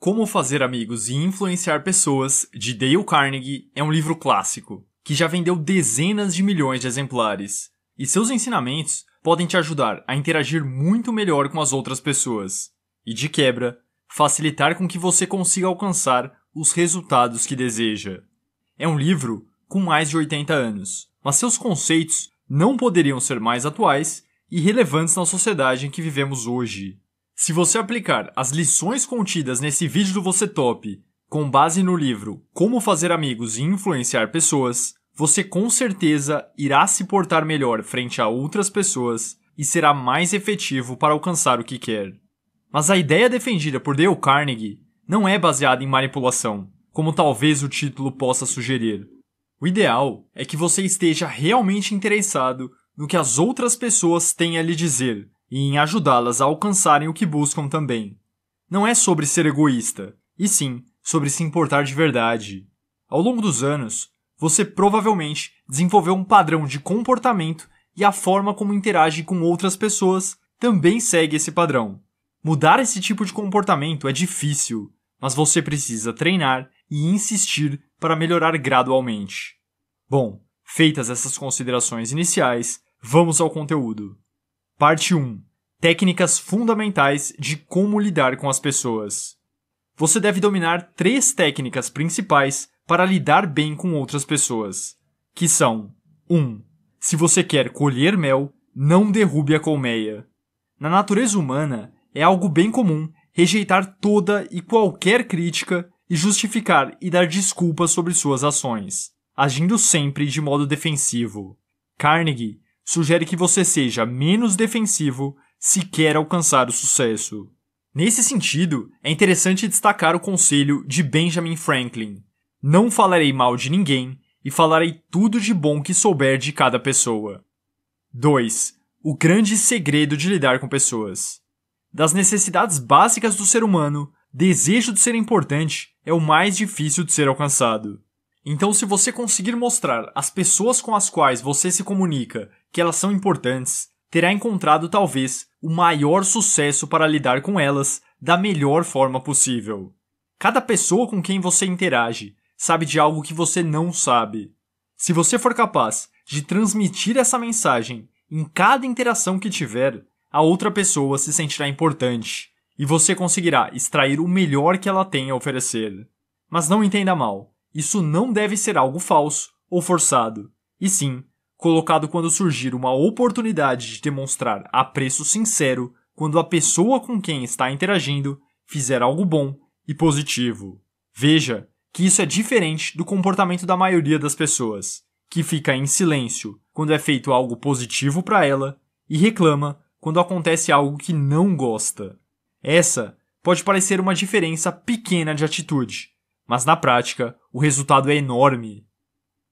Como Fazer Amigos e Influenciar Pessoas, de Dale Carnegie, é um livro clássico, que já vendeu dezenas de milhões de exemplares, e seus ensinamentos podem te ajudar a interagir muito melhor com as outras pessoas, e de quebra, facilitar com que você consiga alcançar os resultados que deseja. É um livro com mais de 80 anos, mas seus conceitos não poderiam ser mais atuais e relevantes na sociedade em que vivemos hoje. Se você aplicar as lições contidas nesse vídeo do Você Top com base no livro Como Fazer Amigos e Influenciar Pessoas, você com certeza irá se portar melhor frente a outras pessoas e será mais efetivo para alcançar o que quer. Mas a ideia defendida por Dale Carnegie não é baseada em manipulação, como talvez o título possa sugerir. O ideal é que você esteja realmente interessado no que as outras pessoas têm a lhe dizer e em ajudá-las a alcançarem o que buscam também. Não é sobre ser egoísta, e sim sobre se importar de verdade. Ao longo dos anos, você provavelmente desenvolveu um padrão de comportamento e a forma como interage com outras pessoas também segue esse padrão. Mudar esse tipo de comportamento é difícil, mas você precisa treinar e insistir para melhorar gradualmente. Bom, feitas essas considerações iniciais, vamos ao conteúdo. Parte 1. Técnicas fundamentais de como lidar com as pessoas. Você deve dominar 3 técnicas principais para lidar bem com outras pessoas, que são 1. Se você quer colher mel, não derrube a colmeia. Na natureza humana, é algo bem comum rejeitar toda e qualquer crítica e justificar e dar desculpas sobre suas ações, agindo sempre de modo defensivo. Carnegie sugere que você seja menos defensivo se quer alcançar o sucesso. Nesse sentido, é interessante destacar o conselho de Benjamin Franklin: não falarei mal de ninguém e falarei tudo de bom que souber de cada pessoa. 2. O grande segredo de lidar com pessoas. Das necessidades básicas do ser humano, desejo de ser importante é o mais difícil de ser alcançado. Então, se você conseguir mostrar às pessoas com as quais você se comunica que elas são importantes, terá encontrado talvez o maior sucesso para lidar com elas da melhor forma possível. Cada pessoa com quem você interage sabe de algo que você não sabe. Se você for capaz de transmitir essa mensagem em cada interação que tiver, a outra pessoa se sentirá importante e você conseguirá extrair o melhor que ela tem a oferecer. Mas não entenda mal, isso não deve ser algo falso ou forçado, e sim colocado quando surgir uma oportunidade de demonstrar apreço sincero quando a pessoa com quem está interagindo fizer algo bom e positivo. Veja que isso é diferente do comportamento da maioria das pessoas, que fica em silêncio quando é feito algo positivo para ela e reclama quando acontece algo que não gosta. Essa pode parecer uma diferença pequena de atitude, mas na prática o resultado é enorme.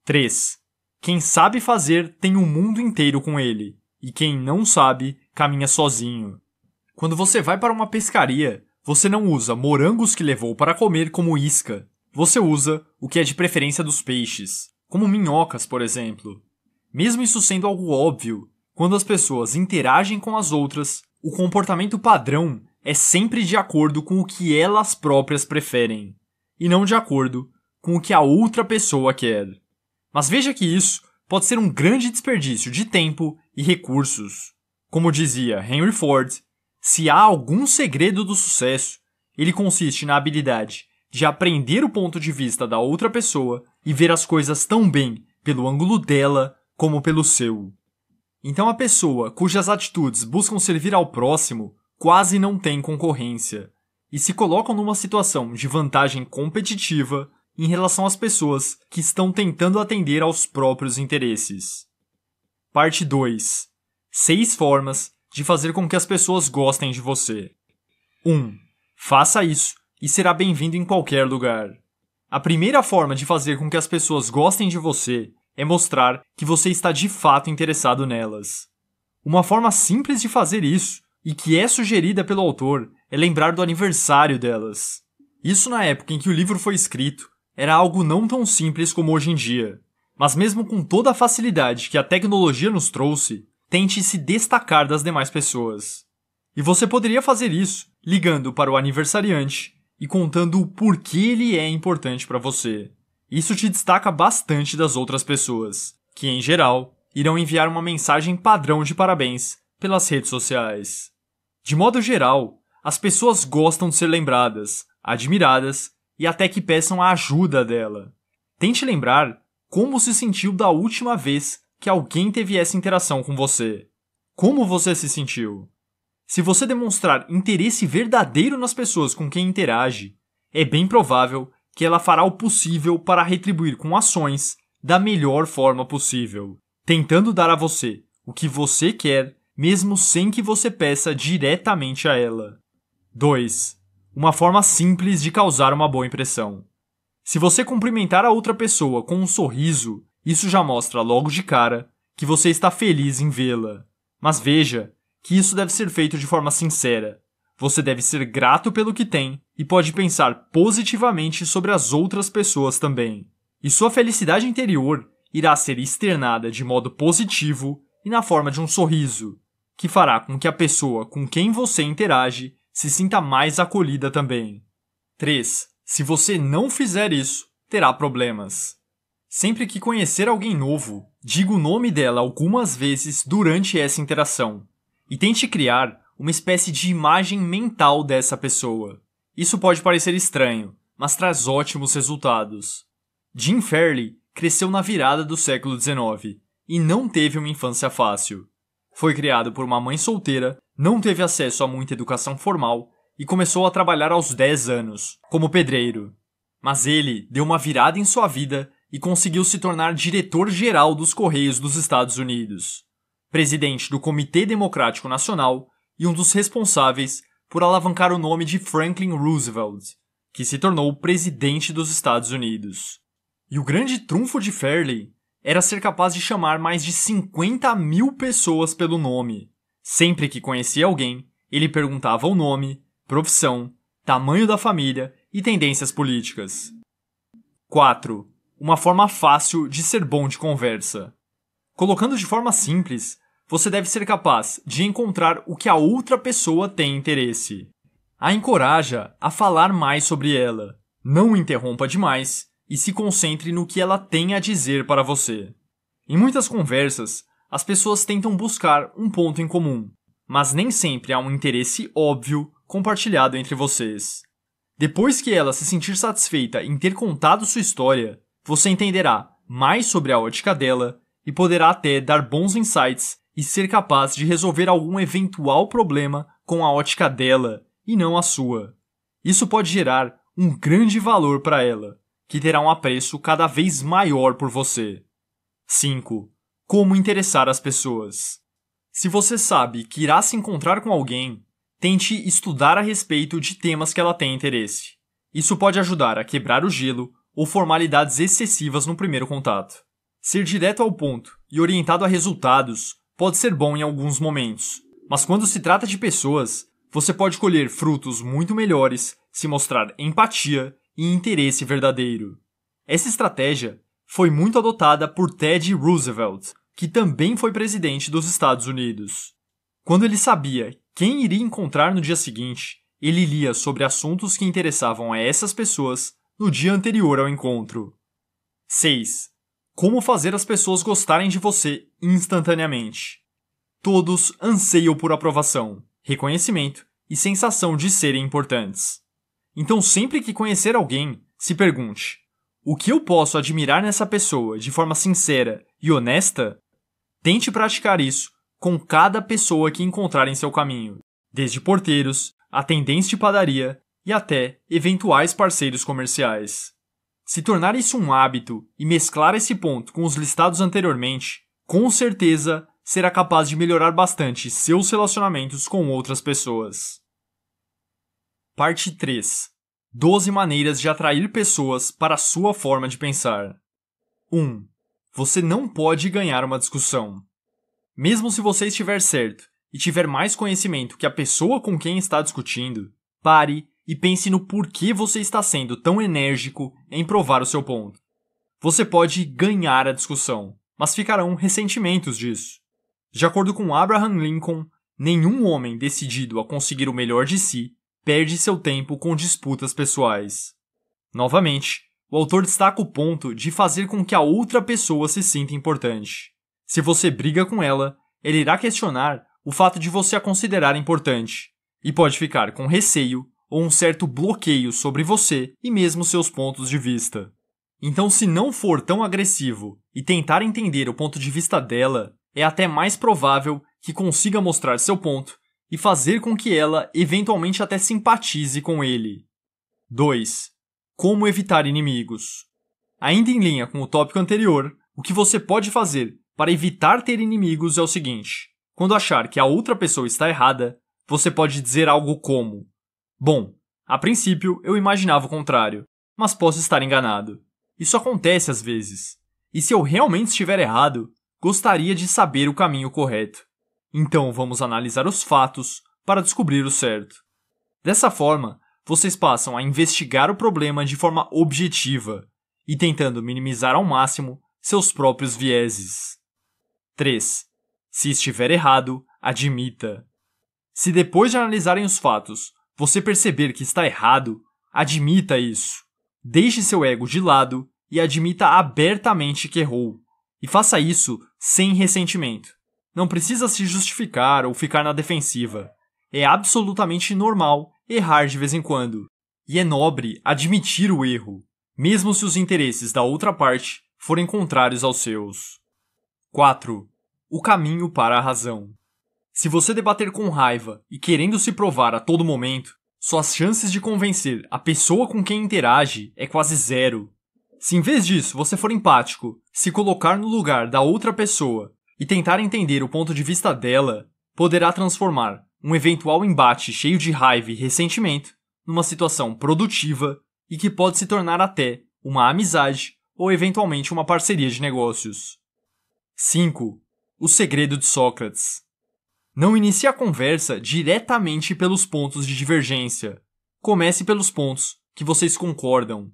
3. Quem sabe fazer tem o mundo inteiro com ele, e quem não sabe caminha sozinho. Quando você vai para uma pescaria, você não usa morangos que levou para comer como isca. Você usa o que é de preferência dos peixes, como minhocas, por exemplo. Mesmo isso sendo algo óbvio, quando as pessoas interagem com as outras, o comportamento padrão é sempre de acordo com o que elas próprias preferem, e não de acordo com o que a outra pessoa quer. Mas veja que isso pode ser um grande desperdício de tempo e recursos. Como dizia Henry Ford, se há algum segredo do sucesso, ele consiste na habilidade de aprender o ponto de vista da outra pessoa e ver as coisas tão bem pelo ângulo dela como pelo seu. Então a pessoa cujas atitudes buscam servir ao próximo quase não tem concorrência e se colocam numa situação de vantagem competitiva em relação às pessoas que estão tentando atender aos próprios interesses. Parte 2. 6 formas de fazer com que as pessoas gostem de você. 1. Faça isso e será bem-vindo em qualquer lugar. A primeira forma de fazer com que as pessoas gostem de você é mostrar que você está de fato interessado nelas. Uma forma simples de fazer isso, e que é sugerida pelo autor, é lembrar do aniversário delas. Isso na época em que o livro foi escrito, era algo não tão simples como hoje em dia. Mas mesmo com toda a facilidade que a tecnologia nos trouxe, tente se destacar das demais pessoas. E você poderia fazer isso ligando para o aniversariante e contando o porquê ele é importante para você. Isso te destaca bastante das outras pessoas, que, em geral, irão enviar uma mensagem padrão de parabéns pelas redes sociais. De modo geral, as pessoas gostam de ser lembradas, admiradas e até que peçam a ajuda dela. Tente lembrar como se sentiu da última vez que alguém teve essa interação com você. Como você se sentiu? Se você demonstrar interesse verdadeiro nas pessoas com quem interage, é bem provável que ela fará o possível para retribuir com ações da melhor forma possível, tentando dar a você o que você quer, mesmo sem que você peça diretamente a ela. 2. Uma forma simples de causar uma boa impressão. Se você cumprimentar a outra pessoa com um sorriso, isso já mostra logo de cara que você está feliz em vê-la. Mas veja que isso deve ser feito de forma sincera. Você deve ser grato pelo que tem e pode pensar positivamente sobre as outras pessoas também. E sua felicidade interior irá ser externada de modo positivo e na forma de um sorriso, que fará com que a pessoa com quem você interage se sinta mais acolhida também. 3. Se você não fizer isso, terá problemas. Sempre que conhecer alguém novo, diga o nome dela algumas vezes durante essa interação e tente criar uma espécie de imagem mental dessa pessoa. Isso pode parecer estranho, mas traz ótimos resultados. Jim Fairley cresceu na virada do século XIX e não teve uma infância fácil. Foi criado por uma mãe solteira, não teve acesso a muita educação formal e começou a trabalhar aos 10 anos, como pedreiro. Mas ele deu uma virada em sua vida e conseguiu se tornar diretor-geral dos Correios dos Estados Unidos, presidente do Comitê Democrático Nacional e um dos responsáveis por alavancar o nome de Franklin Roosevelt, que se tornou presidente dos Estados Unidos. E o grande trunfo de Fairley era ser capaz de chamar mais de 50.000 pessoas pelo nome. Sempre que conhecia alguém, ele perguntava o nome, profissão, tamanho da família e tendências políticas. 4. Uma forma fácil de ser bom de conversa. Colocando de forma simples, você deve ser capaz de encontrar o que a outra pessoa tem interesse. A encoraja a falar mais sobre ela, não interrompa demais e se concentre no que ela tem a dizer para você. Em muitas conversas, as pessoas tentam buscar um ponto em comum, mas nem sempre há um interesse óbvio compartilhado entre vocês. Depois que ela se sentir satisfeita em ter contado sua história, você entenderá mais sobre a ótica dela e poderá até dar bons insights e ser capaz de resolver algum eventual problema com a ótica dela e não a sua. Isso pode gerar um grande valor para ela, que terá um apreço cada vez maior por você. 5. Como interessar as pessoas. Se você sabe que irá se encontrar com alguém, tente estudar a respeito de temas que ela tem interesse. Isso pode ajudar a quebrar o gelo ou formalidades excessivas no primeiro contato. Ser direto ao ponto e orientado a resultados pode ser bom em alguns momentos, mas quando se trata de pessoas, você pode colher frutos muito melhores se mostrar empatia e interesse verdadeiro. Essa estratégia foi muito adotada por Teddy Roosevelt, que também foi presidente dos Estados Unidos. Quando ele sabia quem iria encontrar no dia seguinte, ele lia sobre assuntos que interessavam a essas pessoas no dia anterior ao encontro. 6. Como fazer as pessoas gostarem de você instantaneamente. Todos anseiam por aprovação, reconhecimento e sensação de serem importantes. Então, sempre que conhecer alguém, se pergunte: o que eu posso admirar nessa pessoa de forma sincera e honesta? Tente praticar isso com cada pessoa que encontrar em seu caminho, desde porteiros, atendentes de padaria e até eventuais parceiros comerciais. Se tornar isso um hábito e mesclar esse ponto com os listados anteriormente, com certeza será capaz de melhorar bastante seus relacionamentos com outras pessoas. Parte 3. 12 maneiras de atrair pessoas para a sua forma de pensar. 1. Você não pode ganhar uma discussão. Mesmo se você estiver certo e tiver mais conhecimento que a pessoa com quem está discutindo, pare e pense no porquê você está sendo tão enérgico em provar o seu ponto. Você pode ganhar a discussão, mas ficarão ressentimentos disso. De acordo com Abraham Lincoln, nenhum homem decidido a conseguir o melhor de si perde seu tempo com disputas pessoais. Novamente, o autor destaca o ponto de fazer com que a outra pessoa se sinta importante. Se você briga com ela, ele irá questionar o fato de você a considerar importante, e pode ficar com receio ou um certo bloqueio sobre você e mesmo seus pontos de vista. Então, se não for tão agressivo e tentar entender o ponto de vista dela, é até mais provável que consiga mostrar seu ponto e fazer com que ela eventualmente até simpatize com ele. 2. Como evitar inimigos. Ainda em linha com o tópico anterior, o que você pode fazer para evitar ter inimigos é o seguinte: quando achar que a outra pessoa está errada, você pode dizer algo como: bom, a princípio eu imaginava o contrário, mas posso estar enganado. Isso acontece às vezes. E se eu realmente estiver errado, gostaria de saber o caminho correto. Então vamos analisar os fatos para descobrir o certo. Dessa forma, vocês passam a investigar o problema de forma objetiva e tentando minimizar ao máximo seus próprios vieses. 3. Se estiver errado, admita. Se depois de analisarem os fatos, você perceber que está errado, admita isso. Deixe seu ego de lado e admita abertamente que errou. E faça isso sem ressentimento. Não precisa se justificar ou ficar na defensiva. É absolutamente normal errar de vez em quando. E é nobre admitir o erro, mesmo se os interesses da outra parte forem contrários aos seus. 4. O caminho para a razão. Se você debater com raiva e querendo se provar a todo momento, suas chances de convencer a pessoa com quem interage é quase zero. Se em vez disso você for empático, se colocar no lugar da outra pessoa e tentar entender o ponto de vista dela, poderá transformar um eventual embate cheio de raiva e ressentimento numa situação produtiva e que pode se tornar até uma amizade ou eventualmente uma parceria de negócios. 5. O segredo de Sócrates. Não inicie a conversa diretamente pelos pontos de divergência. Comece pelos pontos que vocês concordam.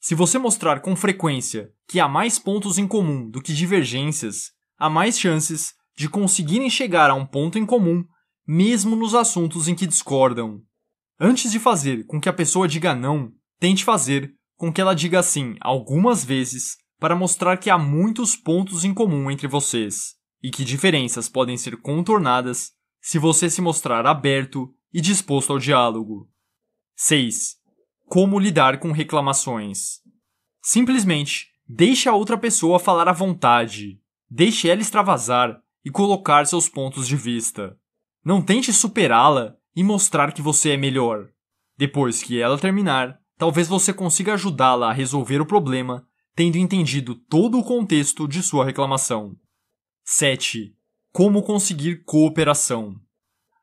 Se você mostrar com frequência que há mais pontos em comum do que divergências, há mais chances de conseguirem chegar a um ponto em comum, mesmo nos assuntos em que discordam. Antes de fazer com que a pessoa diga não, tente fazer com que ela diga sim algumas vezes para mostrar que há muitos pontos em comum entre vocês e que diferenças podem ser contornadas se você se mostrar aberto e disposto ao diálogo. 6. Como lidar com reclamações. Simplesmente deixe a outra pessoa falar à vontade. Deixe ela extravasar e colocar seus pontos de vista. Não tente superá-la e mostrar que você é melhor. Depois que ela terminar, talvez você consiga ajudá-la a resolver o problema, tendo entendido todo o contexto de sua reclamação. 7. Como conseguir cooperação.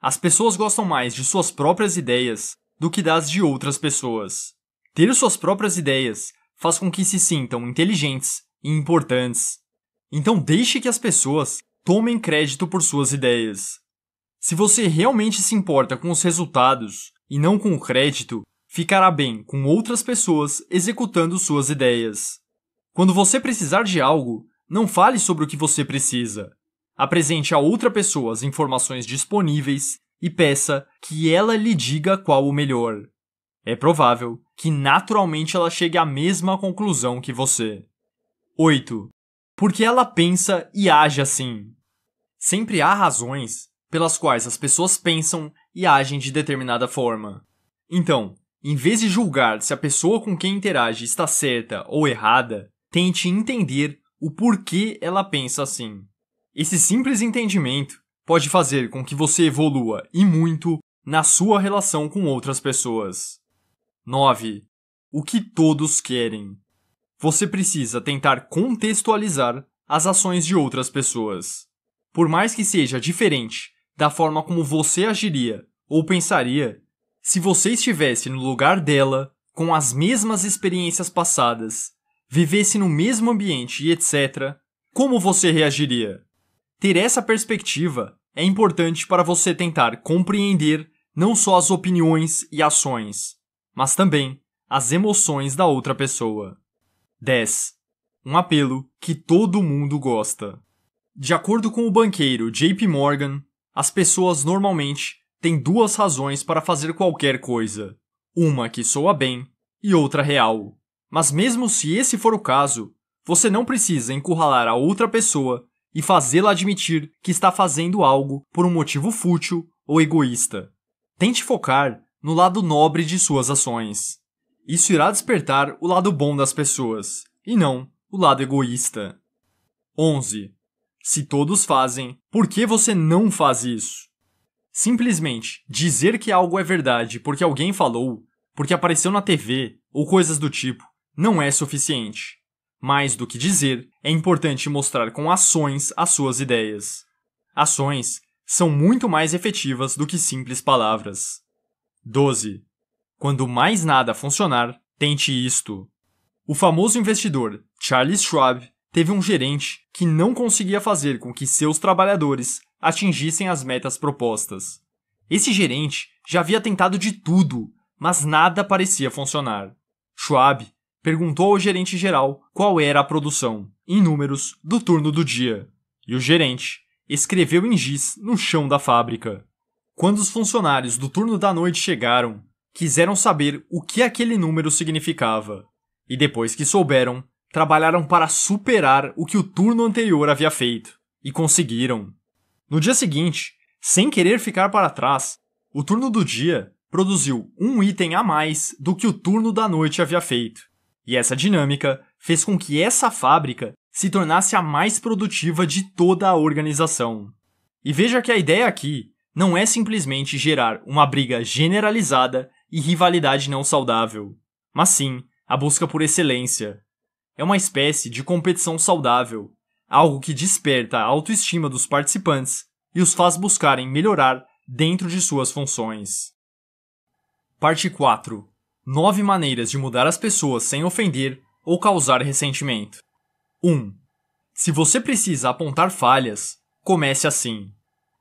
As pessoas gostam mais de suas próprias ideias do que das de outras pessoas. Ter suas próprias ideias faz com que se sintam inteligentes e importantes. Então deixe que as pessoas tomem crédito por suas ideias. Se você realmente se importa com os resultados e não com o crédito, ficará bem com outras pessoas executando suas ideias. Quando você precisar de algo, não fale sobre o que você precisa. Apresente a outra pessoa as informações disponíveis e peça que ela lhe diga qual o melhor. É provável que naturalmente ela chegue à mesma conclusão que você. 8. Porque ela pensa e age assim. Sempre há razões pelas quais as pessoas pensam e agem de determinada forma. Então, em vez de julgar se a pessoa com quem interage está certa ou errada, tente entender o porquê ela pensa assim. Esse simples entendimento pode fazer com que você evolua e muito na sua relação com outras pessoas. 9. O que todos querem. Você precisa tentar contextualizar as ações de outras pessoas. Por mais que seja diferente da forma como você agiria ou pensaria, se você estivesse no lugar dela, com as mesmas experiências passadas, vivesse no mesmo ambiente e etc., como você reagiria? Ter essa perspectiva é importante para você tentar compreender não só as opiniões e ações, mas também as emoções da outra pessoa. 10. Um apelo que todo mundo gosta. De acordo com o banqueiro JP Morgan, as pessoas normalmente tem duas razões para fazer qualquer coisa. Uma que soa bem e outra real. Mas mesmo se esse for o caso, você não precisa encurralar a outra pessoa e fazê-la admitir que está fazendo algo por um motivo fútil ou egoísta. Tente focar no lado nobre de suas ações. Isso irá despertar o lado bom das pessoas, e não o lado egoísta. 11. Se todos fazem, por que você não faz isso? Simplesmente dizer que algo é verdade porque alguém falou, porque apareceu na TV ou coisas do tipo, não é suficiente. Mais do que dizer, é importante mostrar com ações as suas ideias. Ações são muito mais efetivas do que simples palavras. 12. Quando mais nada funcionar, tente isto. O famoso investidor Charles Schwab teve um gerente que não conseguia fazer com que seus trabalhadores atingissem as metas propostas. Esse gerente já havia tentado de tudo, mas nada parecia funcionar. Schwab perguntou ao gerente geral qual era a produção, em números, do turno do dia, e o gerente escreveu em giz no chão da fábrica. Quando os funcionários do turno da noite chegaram, quiseram saber o que aquele número significava, e depois que souberam, trabalharam para superar o que o turno anterior havia feito, e conseguiram. No dia seguinte, sem querer ficar para trás, o turno do dia produziu um item a mais do que o turno da noite havia feito. E essa dinâmica fez com que essa fábrica se tornasse a mais produtiva de toda a organização. E veja que a ideia aqui não é simplesmente gerar uma briga generalizada e rivalidade não saudável, mas sim a busca por excelência. É uma espécie de competição saudável, algo que desperta a autoestima dos participantes e os faz buscarem melhorar dentro de suas funções. Parte 4. 9 maneiras de mudar as pessoas sem ofender ou causar ressentimento. 1. Se você precisa apontar falhas, comece assim.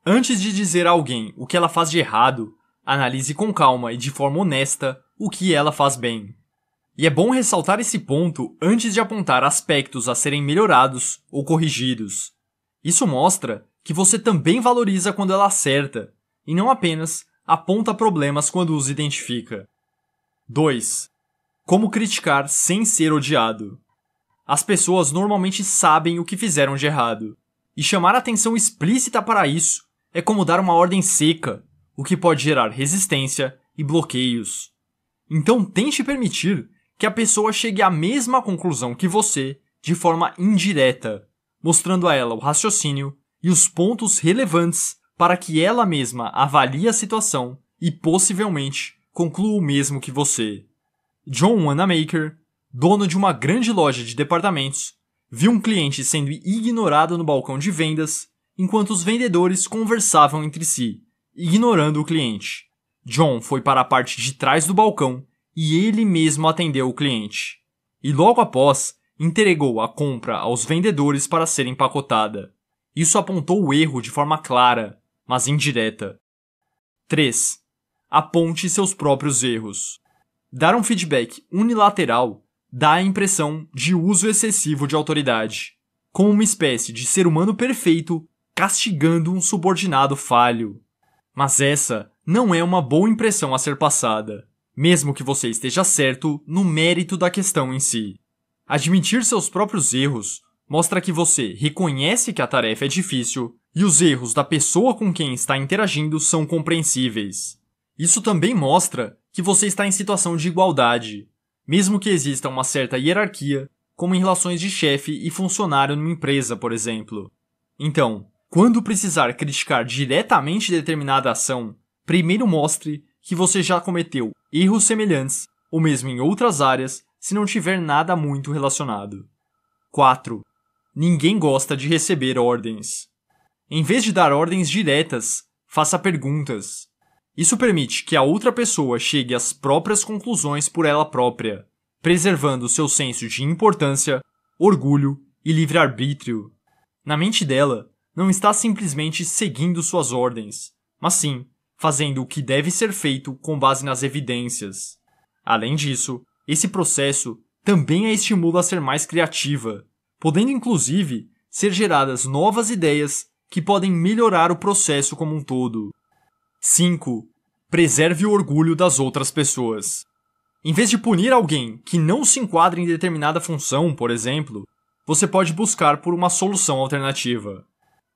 Antes de dizer a alguém o que ela faz de errado, analise com calma e de forma honesta o que ela faz bem. E é bom ressaltar esse ponto antes de apontar aspectos a serem melhorados ou corrigidos. Isso mostra que você também valoriza quando ela acerta, e não apenas aponta problemas quando os identifica. 2. Como criticar sem ser odiado. As pessoas normalmente sabem o que fizeram de errado, e chamar atenção explícita para isso é como dar uma ordem seca, o que pode gerar resistência e bloqueios. Então tente permitir que a pessoa chegue à mesma conclusão que você de forma indireta, mostrando a ela o raciocínio e os pontos relevantes para que ela mesma avalie a situação e possivelmente conclua o mesmo que você. John Wanamaker, dono de uma grande loja de departamentos, viu um cliente sendo ignorado no balcão de vendas enquanto os vendedores conversavam entre si, ignorando o cliente. John foi para a parte de trás do balcão e ele mesmo atendeu o cliente. E logo após, entregou a compra aos vendedores para ser empacotada. Isso apontou o erro de forma clara, mas indireta. 3. Aponte seus próprios erros. Dar um feedback unilateral dá a impressão de uso excessivo de autoridade, como uma espécie de ser humano perfeito castigando um subordinado falho. Mas essa não é uma boa impressão a ser passada, mesmo que você esteja certo no mérito da questão em si. Admitir seus próprios erros mostra que você reconhece que a tarefa é difícil e os erros da pessoa com quem está interagindo são compreensíveis. Isso também mostra que você está em situação de igualdade, mesmo que exista uma certa hierarquia, como em relações de chefe e funcionário numa empresa, por exemplo. Então, quando precisar criticar diretamente determinada ação, primeiro mostre que você já cometeu erros semelhantes, ou mesmo em outras áreas, se não tiver nada muito relacionado. 4. Ninguém gosta de receber ordens. Em vez de dar ordens diretas, faça perguntas. Isso permite que a outra pessoa chegue às próprias conclusões por ela própria, preservando seu senso de importância, orgulho e livre-arbítrio. Na mente dela, não está simplesmente seguindo suas ordens, mas sim fazendo o que deve ser feito com base nas evidências. Além disso, esse processo também a estimula a ser mais criativa, podendo inclusive ser geradas novas ideias que podem melhorar o processo como um todo. 5. Preserve o orgulho das outras pessoas. Em vez de punir alguém que não se enquadra em determinada função, por exemplo, você pode buscar por uma solução alternativa.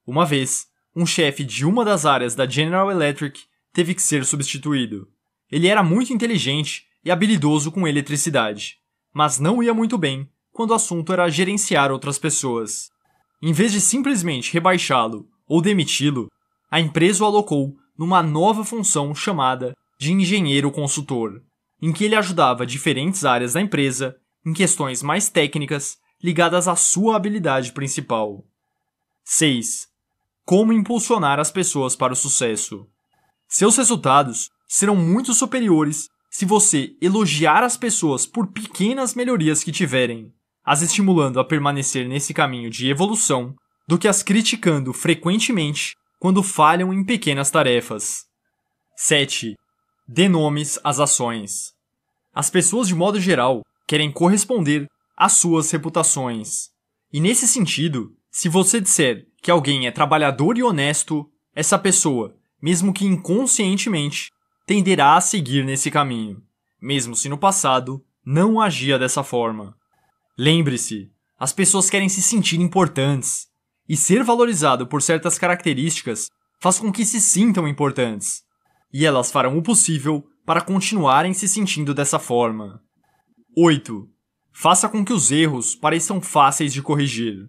Uma vez, um chefe de uma das áreas da General Electric teve que ser substituído. Ele era muito inteligente e habilidoso com eletricidade, mas não ia muito bem quando o assunto era gerenciar outras pessoas. Em vez de simplesmente rebaixá-lo ou demiti-lo, a empresa o alocou numa nova função chamada de engenheiro consultor, em que ele ajudava diferentes áreas da empresa em questões mais técnicas ligadas à sua habilidade principal. 6. Como impulsionar as pessoas para o sucesso. Seus resultados serão muito superiores se você elogiar as pessoas por pequenas melhorias que tiverem, as estimulando a permanecer nesse caminho de evolução, do que as criticando frequentemente quando falham em pequenas tarefas. 7. Dê nomes às ações. As pessoas, de modo geral, querem corresponder às suas reputações. E nesse sentido, se você disser que alguém é trabalhador e honesto, essa pessoa, mesmo que inconscientemente, tenderá a seguir nesse caminho, mesmo se no passado não agia dessa forma. Lembre-se, as pessoas querem se sentir importantes, e ser valorizado por certas características faz com que se sintam importantes, e elas farão o possível para continuarem se sentindo dessa forma. 8. Faça com que os erros pareçam fáceis de corrigir.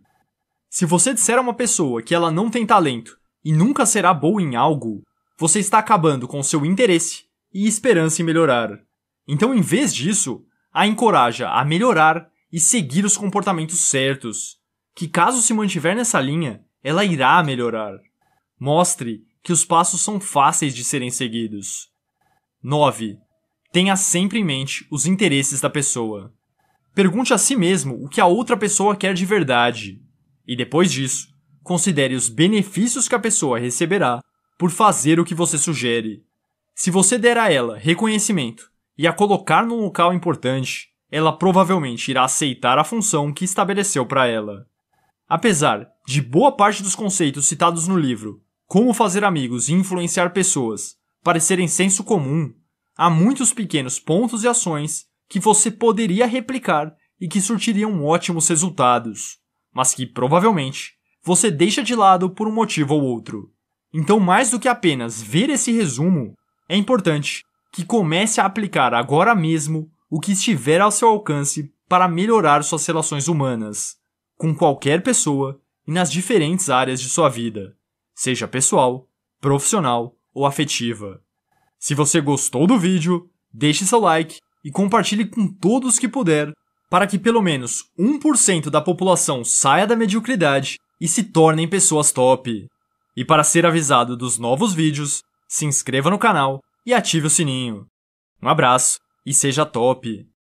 Se você disser a uma pessoa que ela não tem talento e nunca será boa em algo, você está acabando com seu interesse e esperança em melhorar. Então, em vez disso, a encoraja a melhorar e seguir os comportamentos certos, que caso se mantiver nessa linha, ela irá melhorar. Mostre que os passos são fáceis de serem seguidos. 9. Tenha sempre em mente os interesses da pessoa. Pergunte a si mesmo o que a outra pessoa quer de verdade. E depois disso, considere os benefícios que a pessoa receberá por fazer o que você sugere. Se você der a ela reconhecimento e a colocar num local importante, ela provavelmente irá aceitar a função que estabeleceu para ela. Apesar de boa parte dos conceitos citados no livro, Como Fazer Amigos e Influenciar Pessoas, parecerem senso comum, há muitos pequenos pontos e ações que você poderia replicar e que surtiriam ótimos resultados, mas que, provavelmente, você deixa de lado por um motivo ou outro. Então, mais do que apenas ver esse resumo, é importante que comece a aplicar agora mesmo o que estiver ao seu alcance para melhorar suas relações humanas, com qualquer pessoa e nas diferentes áreas de sua vida, seja pessoal, profissional ou afetiva. Se você gostou do vídeo, deixe seu like e compartilhe com todos que puder, para que pelo menos 1% da população saia da mediocridade e se tornem pessoas top. E para ser avisado dos novos vídeos, se inscreva no canal e ative o sininho. Um abraço e seja top!